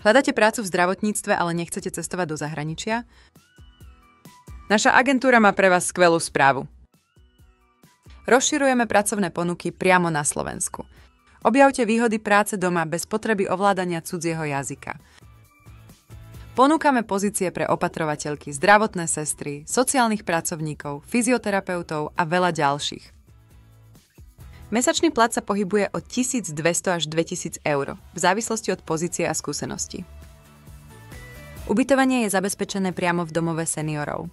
Hľadáte prácu v zdravotníctve, ale nechcete cestovať do zahraničia? Naša agentúra má pre vás skvelú správu. Rozširujeme pracovné ponuky priamo na Slovensku. Objavte výhody práce doma bez potreby ovládania cudzieho jazyka. Ponúkame pozície pre opatrovateľky, zdravotné sestry, sociálnych pracovníkov, fyzioterapeutov a veľa ďalších. Mesačný plat sa pohybuje od 1200 až 2000 eur, v závislosti od pozície a skúseností. Ubytovanie je zabezpečené priamo v domove seniorov.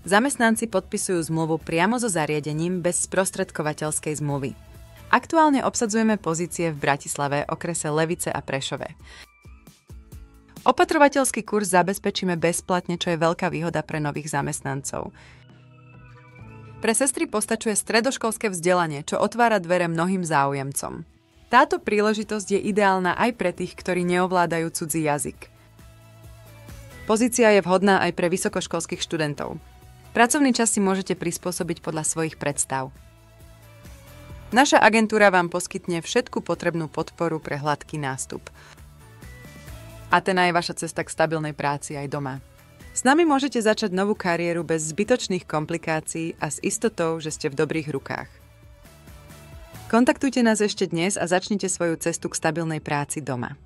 Zamestnanci podpisujú zmluvu priamo so zariadením bez sprostredkovateľskej zmluvy. Aktuálne obsadzujeme pozície v Bratislave, okrese Levice a Prešove. Opatrovateľský kurz zabezpečíme bezplatne, čo je veľká výhoda pre nových zamestnancov. Pre sestry postačuje stredoškolské vzdelanie, čo otvára dvere mnohým záujemcom. Táto príležitosť je ideálna aj pre tých, ktorí neovládajú cudzí jazyk. Pozícia je vhodná aj pre vysokoškolských študentov. Pracovný čas si môžete prispôsobiť podľa svojich predstav. Naša agentúra vám poskytne všetku potrebnú podporu pre hladký nástup. Atena je vaša cesta k stabilnej práci aj doma. S nami môžete začať novú kariéru bez zbytočných komplikácií a s istotou, že ste v dobrých rukách. Kontaktujte nás ešte dnes a začnite svoju cestu k stabilnej práci doma.